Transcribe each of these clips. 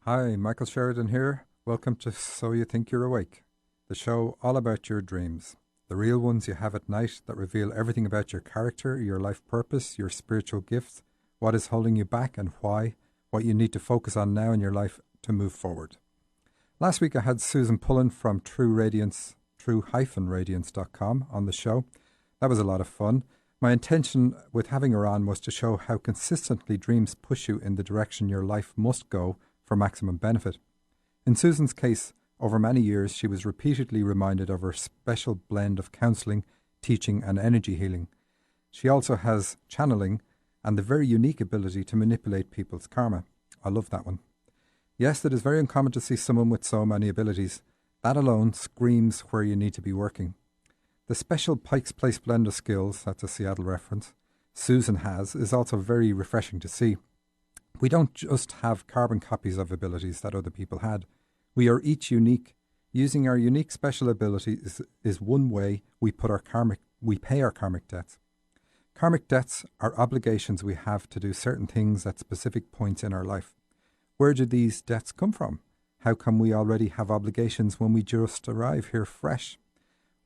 Hi, Michael Sheridan here. Welcome to So You Think You're Awake, the show all about your dreams, the real ones you have at night that reveal everything about your character, your life purpose, your spiritual gifts, what is holding you back and why, what you need to focus on now in your life to move forward. Last week I had Susan Pullen from true-radiance.com on the show. That was a lot of fun. My intention with having her on was to show how consistently dreams push you in the direction your life must go for maximum benefit. In Susan's case, over many years, she was repeatedly reminded of her special blend of counselling, teaching, and energy healing. She also has channeling and the very unique ability to manipulate people's karma. I love that one. Yes, it is very uncommon to see someone with so many abilities. That alone screams where you need to be working. The special Pike's Place blend of skills, that's a Seattle reference, Susan has, is also very refreshing to see. We don't just have carbon copies of abilities that other people had. We are each unique. Using our unique special abilities is one way we pay our karmic debts. Karmic debts are obligations we have to do certain things at specific points in our life. Where do these debts come from? How come we already have obligations when we just arrive here fresh?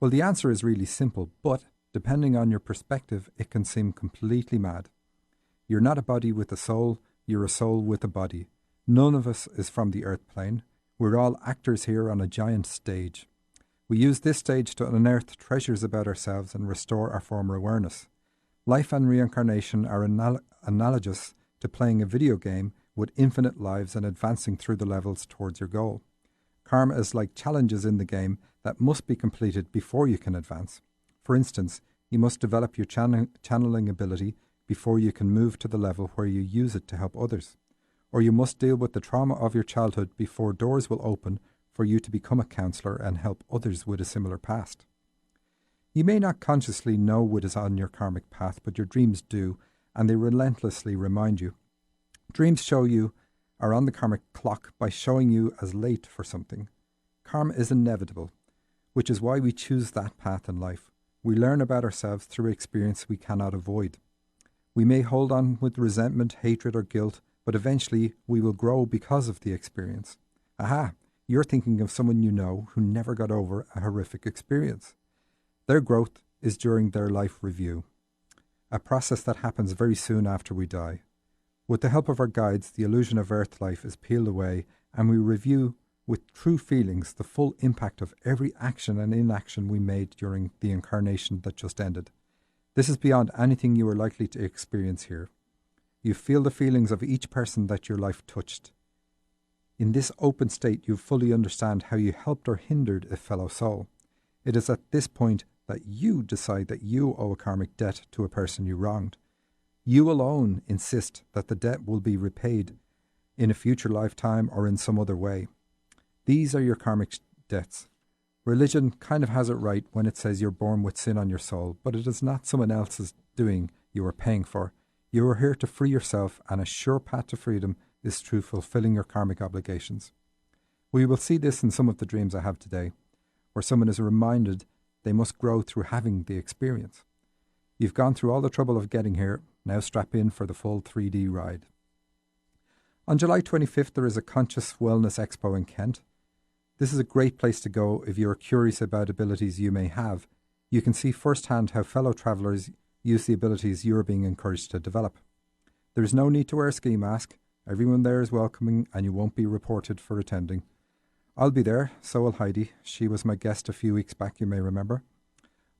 Well, the answer is really simple, but depending on your perspective, it can seem completely mad. You're not a body with a soul. You're a soul with a body. None of us is from the earth plane. We're all actors here on a giant stage. We use this stage to unearth treasures about ourselves and restore our former awareness. Life and reincarnation are analogous to playing a video game with infinite lives and advancing through the levels towards your goal. Karma is like challenges in the game that must be completed before you can advance. For instance, you must develop your channeling ability before you can move to the level where you use it to help others. Or you must deal with the trauma of your childhood before doors will open for you to become a counsellor and help others with a similar past. You may not consciously know what is on your karmic path, but your dreams do, and they relentlessly remind you. Dreams show you are on the karmic clock by showing you as late for something. Karma is inevitable, which is why we choose that path in life. We learn about ourselves through experience we cannot avoid. We may hold on with resentment, hatred, or guilt, but eventually we will grow because of the experience. Aha, you're thinking of someone you know who never got over a horrific experience. Their growth is during their life review, a process that happens very soon after we die. With the help of our guides, the illusion of earth life is peeled away, and we review with true feelings the full impact of every action and inaction we made during the incarnation that just ended. This is beyond anything you are likely to experience here. You feel the feelings of each person that your life touched. In this open state, you fully understand how you helped or hindered a fellow soul. It is at this point that you decide that you owe a karmic debt to a person you wronged. You alone insist that the debt will be repaid in a future lifetime or in some other way. These are your karmic debts. Religion kind of has it right when it says you're born with sin on your soul, but it is not someone else's doing you are paying for. You are here to free yourself, and a sure path to freedom is through fulfilling your karmic obligations. We will see this in some of the dreams I have today, where someone is reminded they must grow through having the experience. You've gone through all the trouble of getting here, now strap in for the full 3D ride. On July 25th, there is a Conscious Wellness EXPO in Kent. This is a great place to go if you are curious about abilities you may have. You can see firsthand how fellow travellers use the abilities you are being encouraged to develop. There is no need to wear a ski mask. Everyone there is welcoming and you won't be reported for attending. I'll be there, so will Heidi. She was my guest a few weeks back, you may remember.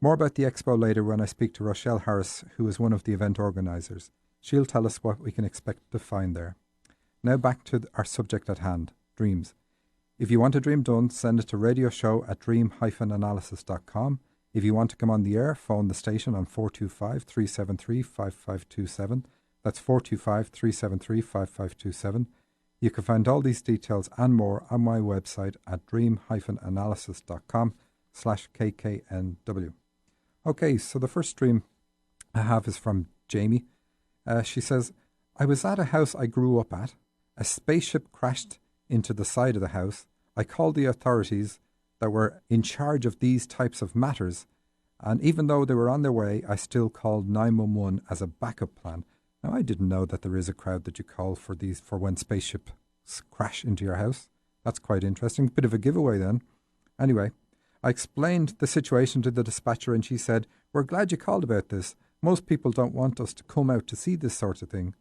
More about the expo later when I speak to Rochelle Harris, who is one of the event organisers. She'll tell us what we can expect to find there. Now back to our subject at hand, dreams. If you want a dream done, send it to radioshow@dream-analysis.com. If you want to come on the air, phone the station on 425-373-5527. That's 425-373-5527. You can find all these details and more on my website at dream-analysis.com/kknw. Okay, so the first dream I have is from Jamie. She says, I was at a house I grew up at. A spaceship crashed into the side of the house. I called the authorities that were in charge of these types of matters, and even though they were on their way, I still called 911 as a backup plan. Now, I didn't know that there is a crowd that you call for when spaceships crash into your house. That's quite interesting. Bit of a giveaway then. Anyway, I explained the situation to the dispatcher and she said, "We're glad you called about this. Most people don't want us to come out to see this sort of thing."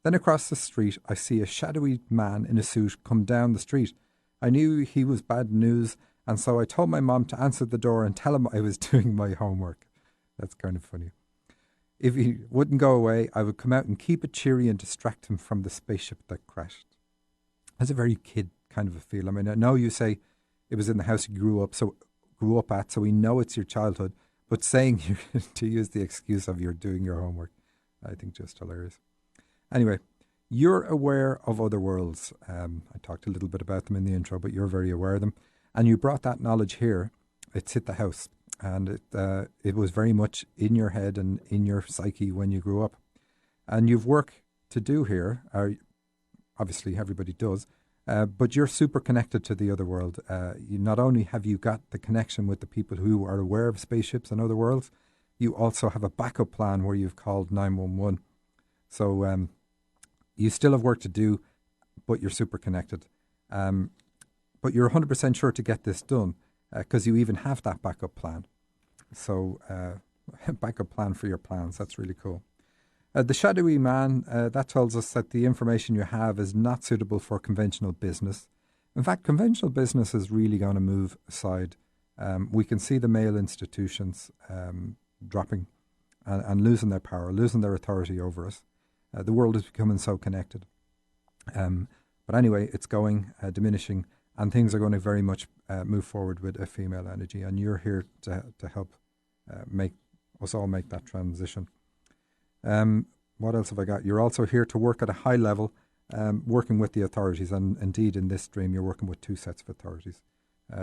Then across the street, I see a shadowy man in a suit come down the street. I knew he was bad news, and so I told my mom to answer the door and tell him I was doing my homework. That's kind of funny. If he wouldn't go away, I would come out and keep it cheery and distract him from the spaceship that crashed. That's a very kid kind of a feel. I mean, I know you say it was in the house you grew up at, so we know it's your childhood, but saying you to use the excuse of you're doing your homework, I think just hilarious. Anyway, you're aware of other worlds. I talked a little bit about them in the intro, but you're very aware of them. And you brought that knowledge here. It's hit the house. And it was very much in your head and in your psyche when you grew up. And you've work to do here. Obviously, everybody does. But you're super connected to the other world. Not only have you got the connection with the people who are aware of spaceships and other worlds, you also have a backup plan where you've called 911. So you still have work to do, but you're super connected. But you're 100% sure to get this done because you even have that backup plan. So backup plan for your plans. That's really cool. The shadowy man, that tells us that the information you have is not suitable for conventional business. In fact, conventional business is really going to move aside. We can see the male institutions dropping and losing their power, losing their authority over us. The world is becoming so connected. But anyway, it's going, diminishing, and things are going to very much move forward with a female energy. And you're here to help make us all make that transition. What else have I got? You're also here to work at a high level, working with the authorities. And indeed, in this dream, you're working with two sets of authorities.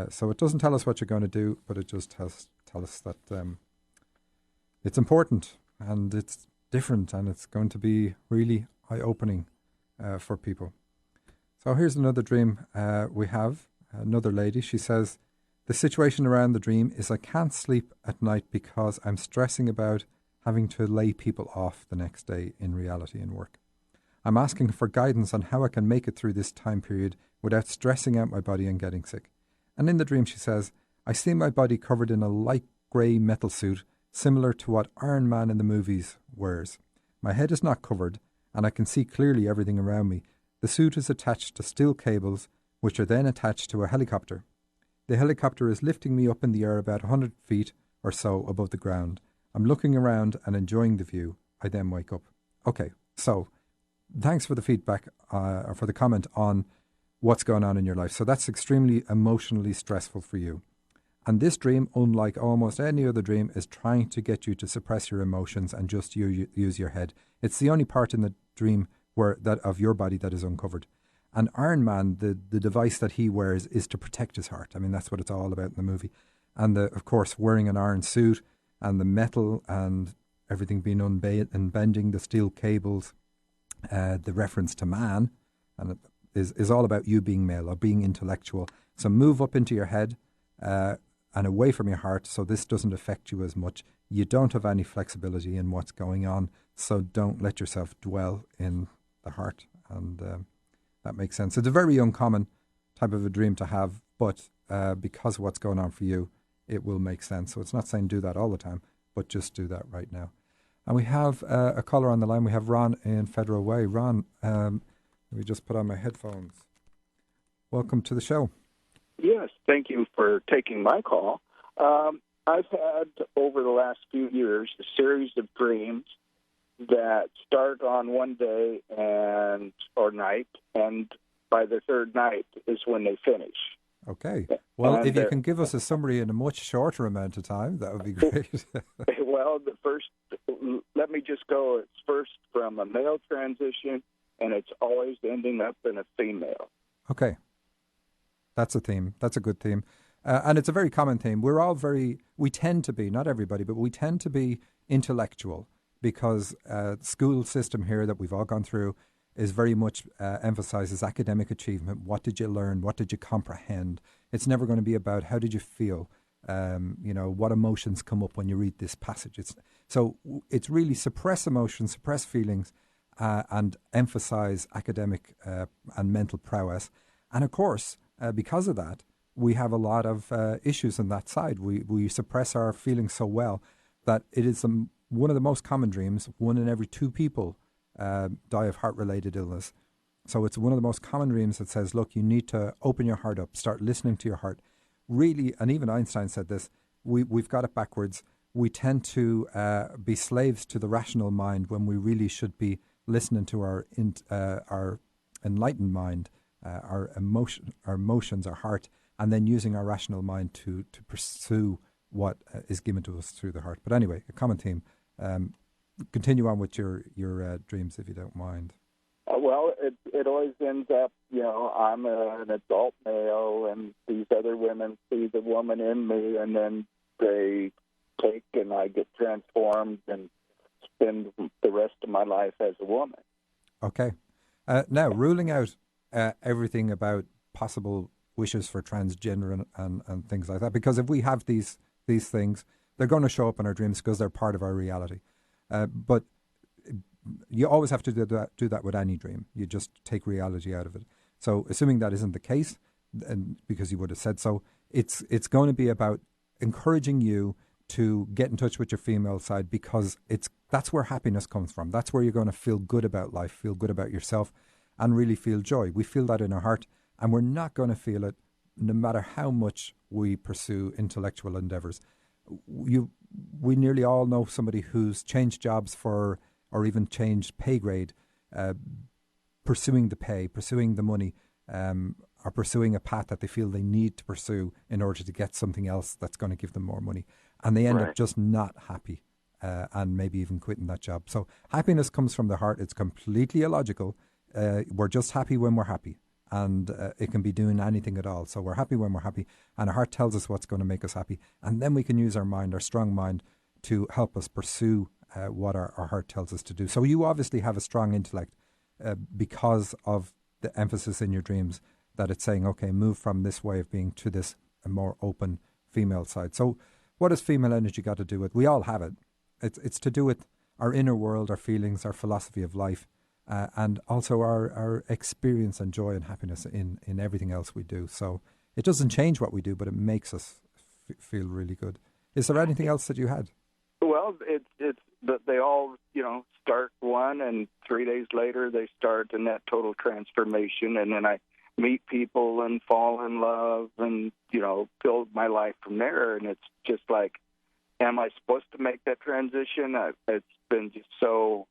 So it doesn't tell us what you're going to do, but it just tell us that it's important and it's different and it's going to be really eye-opening for people. So here's another dream we have. Another lady, she says, the situation around the dream is I can't sleep at night because I'm stressing about having to lay people off the next day in reality and work. I'm asking for guidance on how I can make it through this time period without stressing out my body and getting sick. And in the dream, she says, I see my body covered in a light grey metal suit similar to what Iron Man in the movies wears. My head is not covered and I can see clearly everything around me. The suit is attached to steel cables, which are then attached to a helicopter. The helicopter is lifting me up in the air about 100 feet or so above the ground. I'm looking around and enjoying the view. I then wake up. Okay, so thanks for the feedback or for the comment on what's going on in your life. So that's extremely emotionally stressful for you. And this dream, unlike almost any other dream, is trying to get you to suppress your emotions and just use your head. It's the only part in the dream that of your body that is uncovered. And Iron Man, the device that he wears is to protect his heart. I mean, that's what it's all about in the movie. And of course, wearing an iron suit and the metal and everything being unbending, the steel cables, the reference to man, and it is all about you being male or being intellectual. So move up into your head and away from your heart so this doesn't affect you as much. You don't have any flexibility in what's going on, so don't let yourself dwell in the heart. And that makes sense. It's a very uncommon type of a dream to have, but because of what's going on for you, it will make sense. So it's not saying do that all the time, but just do that right now. And we have a caller on the line. We have Ron in Federal Way. Ron, let me just put on my headphones. Welcome to the show. Yes, thank you for taking my call. I've had, over the last few years, a series of dreams that start on one day or night, and by the third night is when they finish. Okay. Well, and if you can give us a summary in a much shorter amount of time, that would be great. Well, let me just go. It's first from a male transition, and it's always ending up in a female. Okay. That's a theme. That's a good theme. And it's a very common theme. We tend to be, not everybody, but we tend to be intellectual because the school system here that we've all gone through is very much emphasizes academic achievement. What did you learn? What did you comprehend? It's never going to be about how did you feel? What emotions come up when you read this passage. It's really suppress emotions, suppress feelings, and emphasize academic and mental prowess. And of course, because of that, we have a lot of issues on that side. We suppress our feelings so well that it is one of the most common dreams. 1 in every 2 people die of heart-related illness. So it's one of the most common dreams that says, look, you need to open your heart up, start listening to your heart. Really, and even Einstein said this, we've got it backwards. We tend to be slaves to the rational mind when we really should be listening to our enlightened mind, our emotions, our heart, and then using our rational mind to pursue what is given to us through the heart. But anyway, a common theme. Continue on with your dreams, if you don't mind. Well, it always ends up, I'm an adult male, and these other women see the woman in me, and then they take and I get transformed and spend the rest of my life as a woman. Okay. Now, ruling out everything about possible wishes for transgender and things like that, because if we have these things, they're going to show up in our dreams because they're part of our reality. But you always have to do that with any dream. You just take reality out of it. So assuming that isn't the case, and because you would have said so, it's going to be about encouraging you to get in touch with your female side, because that's where happiness comes from. That's where you're going to feel good about life, feel good about yourself, and really feel joy. We feel that in our heart, and we're not going to feel it no matter how much we pursue intellectual endeavors. We nearly all know somebody who's changed jobs or even changed pay grade, pursuing the pay, pursuing the money, or pursuing a path that they feel they need to pursue in order to get something else that's going to give them more money. And they end up just not happy and maybe even quitting that job. So happiness comes from the heart. It's completely illogical. We're just happy when we're happy. And it can be doing anything at all. So we're happy when we're happy. And our heart tells us what's going to make us happy. And then we can use our mind, our strong mind, to help us pursue what our heart tells us to do. So you obviously have a strong intellect because of the emphasis in your dreams that it's saying, okay, move from this way of being to this a more open female side. So what has female energy got to do with? We all have it. It's to do with our inner world, our feelings, our philosophy of life, and also our experience and joy and happiness in everything else we do. So it doesn't change what we do, but it makes us feel really good. Is there anything else that you had? Well, it's that they all, start one, and 3 days later they start in that total transformation, and then I meet people and fall in love and, build my life from there. And it's just like, am I supposed to make that transition? It's been just so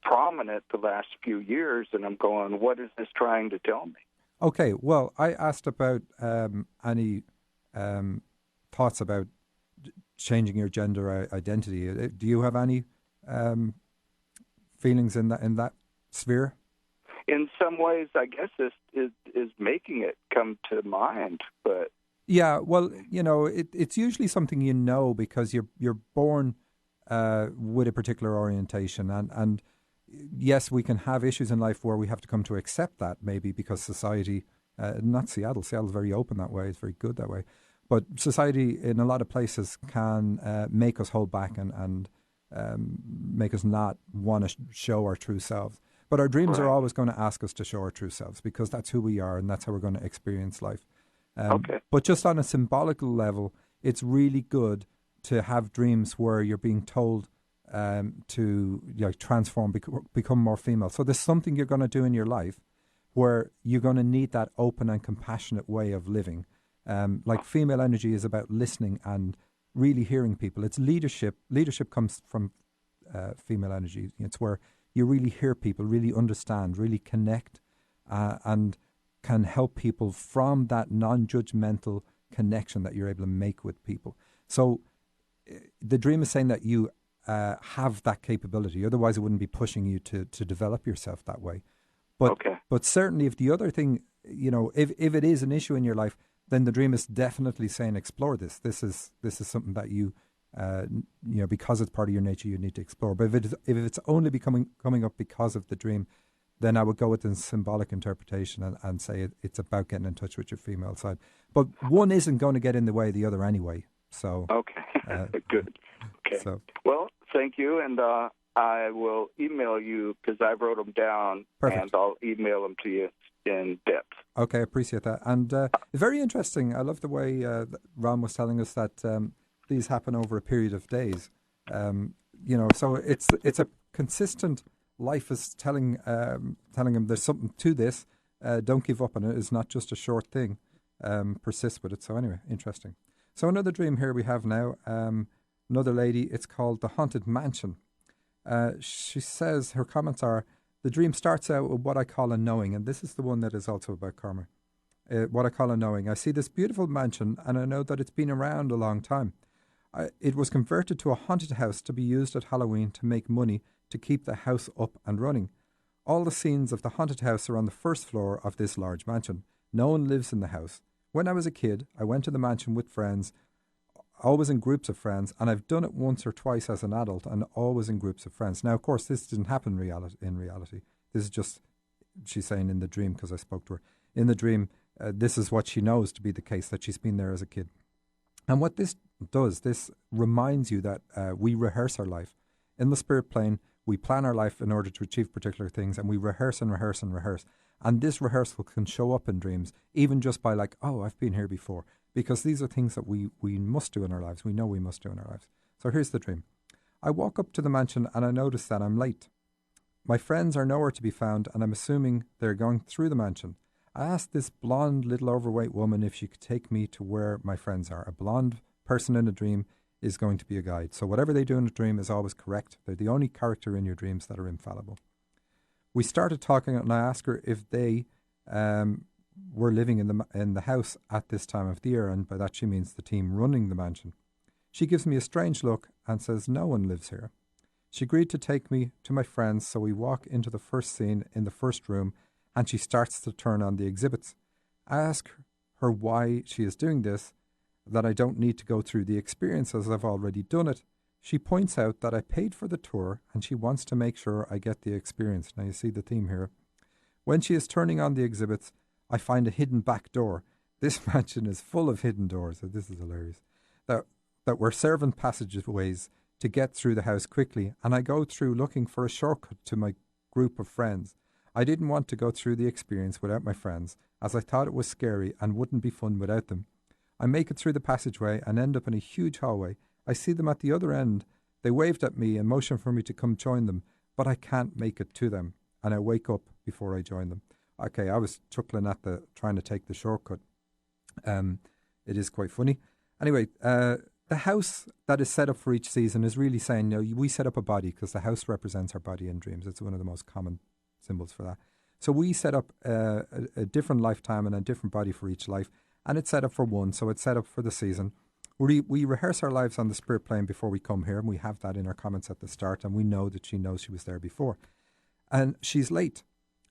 prominent the last few years, and I'm going, what is this trying to tell me? Okay, well, I asked about any thoughts about changing your gender identity. Do you have any feelings in that sphere? In some ways, I guess this is making it come to mind, but yeah, well, it's usually something because you're born with a particular orientation, and yes, we can have issues in life where we have to come to accept that, maybe because society, not Seattle's very open that way, it's very good that way, but society in a lot of places can make us hold back and make us not want to show our true selves. But our dreams are always going to ask us to show our true selves, because that's who we are and that's how we're going to experience life. Okay. But just on a symbolical level, it's really good to have dreams where you're being told to transform, become more female. So there's something you're going to do in your life where you're going to need that open and compassionate way of living. Like female energy is about listening and really hearing people. It's leadership. Leadership comes from female energy. It's where you really hear people, really understand, really connect, and can help people from that non-judgmental connection that you're able to make with people. So the dream is saying that you have that capability. Otherwise, it wouldn't be pushing you to develop yourself that way. But certainly, if the other thing, if it is an issue in your life, then the dream is definitely saying explore this. This is something that you because it's part of your nature, you need to explore. But if it's only coming up because of the dream, then I would go with the symbolic interpretation and say it's about getting in touch with your female side. But one isn't going to get in the way of the other anyway. So okay, good. Okay. So. Well, thank you, and I will email you because I wrote them down, Perfect. and I'll email them to you in depth. Okay, I appreciate that. And very interesting. I love the way Ron was telling us that these happen over a period of days. So it's a consistent. Life is telling him there's something to this. Don't give up on it. It's not just a short thing. Persist with it. So anyway, interesting. So another dream here we have now. Another lady. It's called the Haunted Mansion. She says her comments are, the dream starts out with what I call a knowing, and this is the one that is also about karma. What I call a knowing. I see this beautiful mansion, and I know that it's been around a long time. It was converted to a haunted house to be used at Halloween to make money to keep the house up and running. All the scenes of the haunted house are on the first floor of this large mansion. No one lives in the house. When I was a kid, I went to the mansion with friends, always in groups of friends, and I've done it once or twice as an adult, and always in groups of friends. Now, of course, this didn't happen in reality. This is just, she's saying in the dream, because I spoke to her. In the dream, this is what she knows to be the case, that she's been there as a kid. And what this does, this reminds you that we rehearse our life. In the spirit plane, we plan our life in order to achieve particular things, and we rehearse and rehearse and rehearse. And this rehearsal can show up in dreams, even just by like, oh, I've been here before. Because these are things that we must do in our lives. We know we must do in our lives. So here's the dream. I walk up to the mansion and I notice that I'm late. My friends are nowhere to be found, and I'm assuming they're going through the mansion. I asked this blonde, little overweight woman if she could take me to where my friends are. A blonde person in a dream is going to be a guide. So whatever they do in a dream is always correct. They're the only character in your dreams that are infallible. We started talking, and I asked her if they were living in the house at this time of the year, and by that she means the team running the mansion. She gives me a strange look and says no one lives here. She agreed to take me to my friends, so we walk into the first scene in the first room, and she starts to turn on the exhibits. I ask her why she is doing this, that I don't need to go through the experience as I've already done it. She points out that I paid for the tour, and she wants to make sure I get the experience. Now you see the theme here. When she is turning on the exhibits, I find a hidden back door. This mansion is full of hidden doors. So this is hilarious. That were servant passageways to get through the house quickly, and I go through looking for a shortcut to my group of friends. I didn't want to go through the experience without my friends, as I thought it was scary and wouldn't be fun without them. I make it through the passageway and end up in a huge hallway. I see them at the other end. They waved at me and motioned for me to come join them, but I can't make it to them, and I wake up before I join them. Okay, I was chuckling at trying to take the shortcut. It is quite funny. Anyway, the house that is set up for each season is really saying, we set up a body because the house represents our body in dreams. It's one of the most common symbols for that. So we set up a different lifetime and a different body for each life, and it's set up for one, so it's set up for the season. We rehearse our lives on the spirit plane before we come here, and we have that in our comments at the start, and we know that she knows she was there before. And she's late.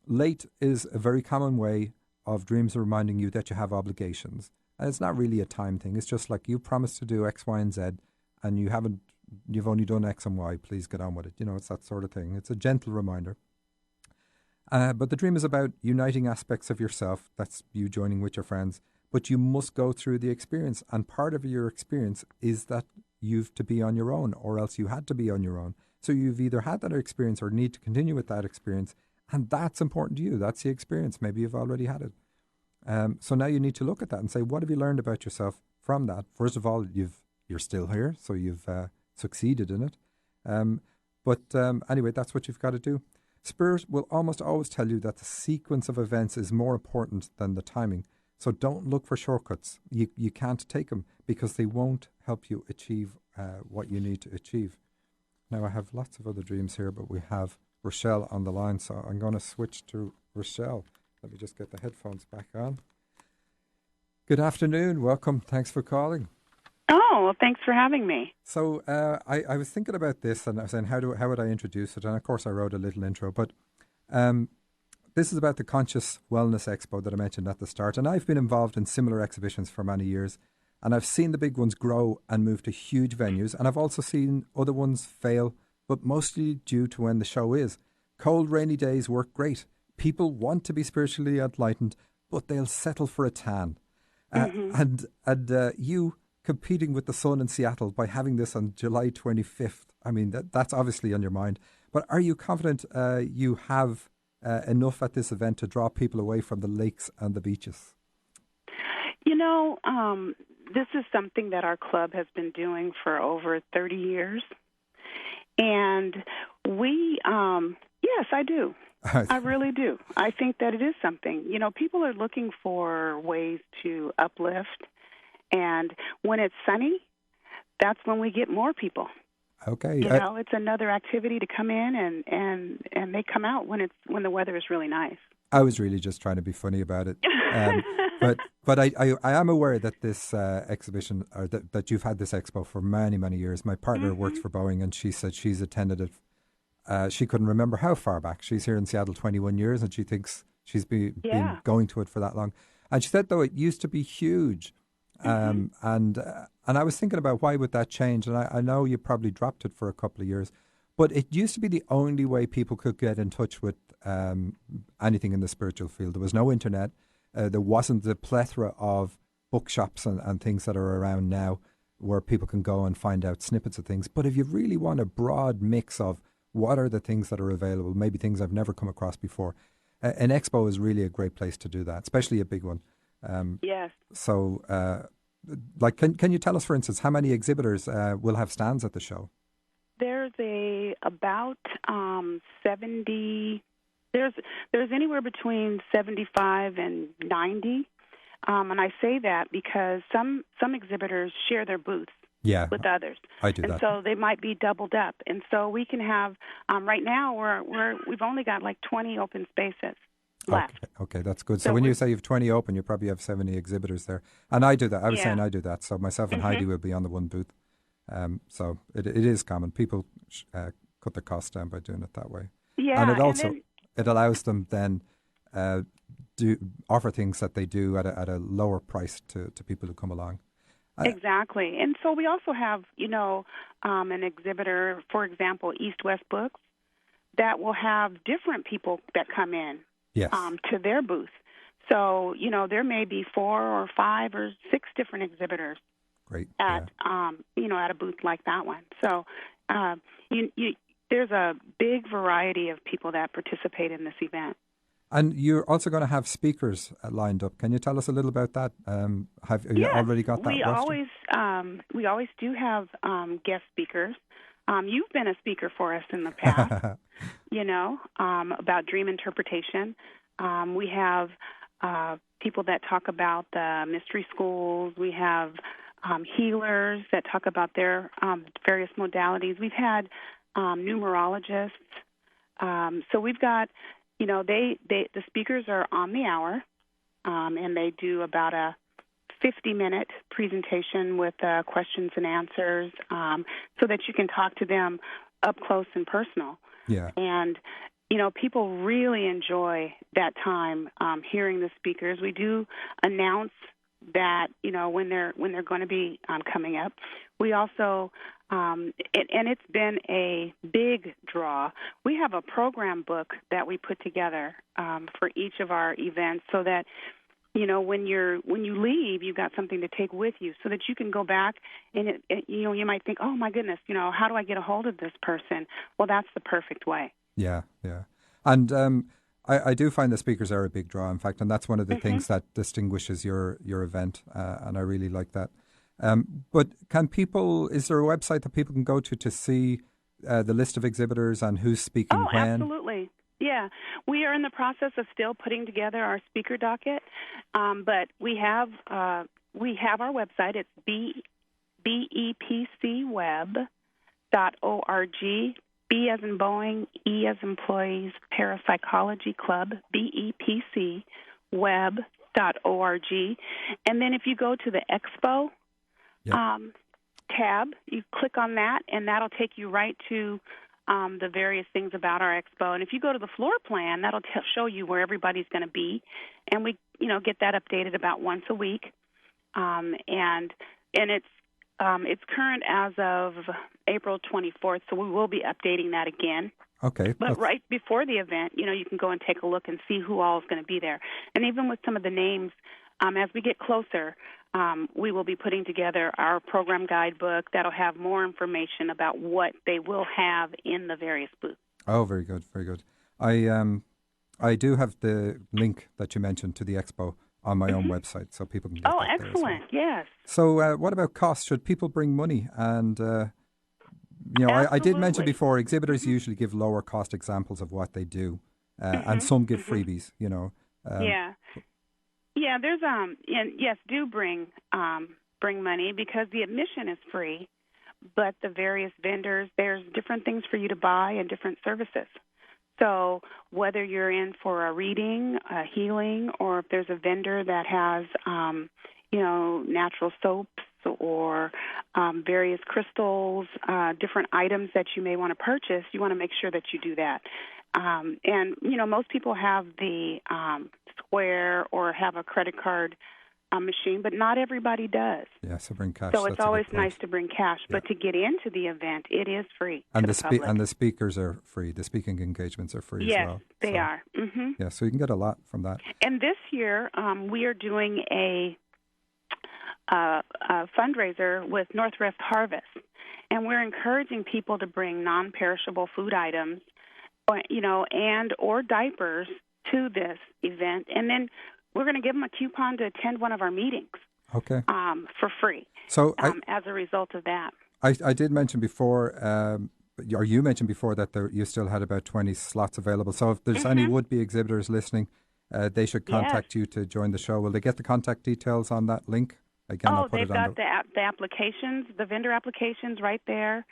Late is a very common way of dreams reminding you that you have obligations. And it's not really a time thing. It's just like you promised to do X, Y, and Z, and you've only done X and Y. Please get on with it. It's that sort of thing. It's a gentle reminder. But the dream is about uniting aspects of yourself. That's you joining with your friends. But you must go through the experience. And part of your experience is that you've to be on your own, or else you had to be on your own. So you've either had that experience or need to continue with that experience. And that's important to you. That's the experience. Maybe you've already had it. So now you need to look at that and say, what have you learned about yourself from that? First of all, you're still here, so you've succeeded in it. Anyway, that's what you've got to do. Spirit will almost always tell you that the sequence of events is more important than the timing. So don't look for shortcuts. You can't take them because they won't help you achieve what you need to achieve. Now, I have lots of other dreams here, but we have Rochelle on the line, so I'm going to switch to Rochelle. Let me just get the headphones back on. Good afternoon. Welcome. Thanks for calling. Oh, well, thanks for having me. So I was thinking about this, and I was saying, how would I introduce it? And of course, I wrote a little intro, but this is about the Conscious Wellness EXPO that I mentioned at the start. And I've been involved in similar exhibitions for many years, and I've seen the big ones grow and move to huge venues. And I've also seen other ones fail, but mostly due to when the show is. Cold, rainy days work great. People want to be spiritually enlightened, but they'll settle for a tan. And you competing with the sun in Seattle by having this on July 25th I mean, that's obviously on your mind. But are you confident you have enough at this event to draw people away from the lakes and the beaches? You know, this is something that our club has been doing for over 30 years. And yes, I do. I really do. I think that it is something. You know, people are looking for ways to uplift. And when it's sunny, that's when we get more people. Okay. You know, it's another activity to come in, and they come out when the weather is really nice. I was really just trying to be funny about it. But I am aware that this exhibition, or that you've had this expo for many, many years. My partner works for Boeing, and she said she's attended it. She couldn't remember how far back. She's here in Seattle 21 years, and she thinks she's been going to it for that long. And she said, though, it used to be huge. And I was thinking about why would that change? And I know you probably dropped it for a couple of years, but it used to be the only way people could get in touch with anything in the spiritual field. There was no internet. There wasn't the plethora of bookshops and things that are around now where people can go and find out snippets of things. But if you really want a broad mix of what are the things that are available, maybe things I've never come across before, an expo is really a great place to do that, especially a big one. Yes. So, can you tell us, for instance, how many exhibitors will have stands at the show? There's about 70. There's anywhere between 75 and 90, and I say that because some exhibitors share their booths with others. I do and that. So they might be doubled up, and so we can have. Right now, we've only got like 20 open spaces left. Okay, that's good. So when you say you have 20 open, you probably have 70 exhibitors there. And I do that. I was saying I do that. So myself and Heidi will be on the one booth. So it is common. People cut the cost down by doing it that way. Yeah. And it also it allows them then do offer things that they do at a lower price to people who come along. Exactly. And so we also have, an exhibitor, for example, East West Books, that will have different people that come in. Yes. To their booth. So, there may be 4 or 5 or 6 different exhibitors. Great. At a booth like that one. So, there's a big variety of people that participate in this event. And you're also going to have speakers lined up. Can you tell us a little about that? Have you already got that? We always do have guest speakers. You've been a speaker for us in the past. About dream interpretation. We have people that talk about the mystery schools. We have healers that talk about their various modalities. We've had numerologists. So we've got, the speakers are on the hour, and they do about a 50-minute presentation with questions and answers so that you can talk to them up close and personal. Yeah. And, people really enjoy that time hearing the speakers. We do announce that, when they're going to be coming up. We also, and it's been a big draw, we have a program book that we put together for each of our events so that, when you leave, you've got something to take with you so that you can go back and, you might think, oh, my goodness, how do I get a hold of this person? Well, that's the perfect way. Yeah, yeah. And I do find the speakers are a big draw, in fact, and that's one of the things that distinguishes your event, and I really like that. But is there a website that people can go to see the list of exhibitors and who's speaking when? Oh, absolutely. Yeah, we are in the process of still putting together our speaker docket, but we have our website. It's bepcweb.org. B as in Boeing, E as employees, Parapsychology Club, bepcweb.org. And then if you go to the Expo tab, you click on that, and that'll take you right to the various things about our expo. And if you go to the floor plan, that'll show you where everybody's going to be. And we, get that updated about once a week. And it's current as of April 24th, so we will be updating that again. Okay. But right before the event, you can go and take a look and see who all is going to be there. And even with some of the names as we get closer, we will be putting together our program guidebook that'll have more information about what they will have in the various booths. Oh, very good, very good. I do have the link that you mentioned to the expo on my own website, so people can get that there as well. Excellent, yes. So what about cost? Should people bring money? And, I did mention before, exhibitors usually give lower cost examples of what they do, and some give freebies, Yeah, there's and yes, do bring money because the admission is free, but the various vendors, there's different things for you to buy and different services. So whether you're in for a reading, a healing, or if there's a vendor that has, natural soaps or various crystals, different items that you may want to purchase, you want to make sure that you do that. And most people have the Square or have a credit card machine, but not everybody does. Yeah, so bring cash. So it's always nice to bring cash, but to get into the event, it is free and to the public. And the speakers are free. The speaking engagements are free as well. Yes, they are. Mm-hmm. Yeah, so you can get a lot from that. And this year, we are doing a fundraiser with Northwest Harvest, and we're encouraging people to bring non-perishable food items, and or diapers to this event, and then we're going to give them a coupon to attend one of our meetings. Okay. For free. So as a result of that, I did mention before, or you mentioned before that you still had about 20 slots available. So if there's any would-be exhibitors listening, they should contact you to join the show. Will they get the contact details on that link? Again, I'll put they've got the applications, the vendor applications right there.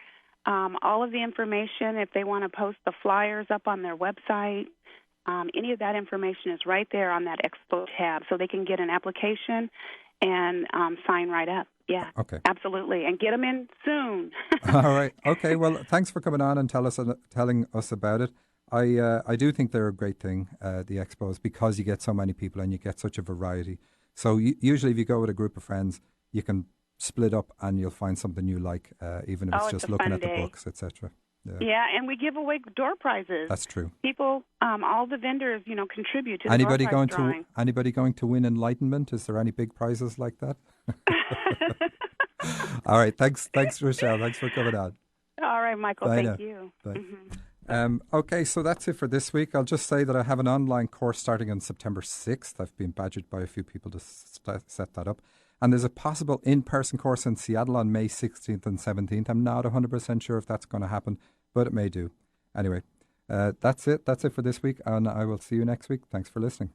All of the information, if they want to post the flyers up on their website, any of that information is right there on that Expo tab, so they can get an application and sign right up. Yeah, okay, absolutely, and get them in soon. All right, okay. Well, thanks for coming on and telling us about it. I do think they're a great thing, the expos, because you get so many people and you get such a variety. So usually if you go with a group of friends, you can split up and you'll find something you like, even if it's just looking at the books, etc. Yeah, and we give away door prizes. That's true. People, all the vendors, contribute to the door prize drawing. Anybody going to win enlightenment? Is there any big prizes like that? All right, thanks, Rochelle. Thanks for coming on. All right, Michael. Bye thank now. you. Bye. Okay, so that's it for this week. I'll just say that I have an online course starting on September 6th. I've been badgered by a few people to set that up. And there's a possible in-person course in Seattle on May 16th and 17th. I'm not 100% sure if that's going to happen, but it may do. Anyway, that's it. That's it for this week, and I will see you next week. Thanks for listening.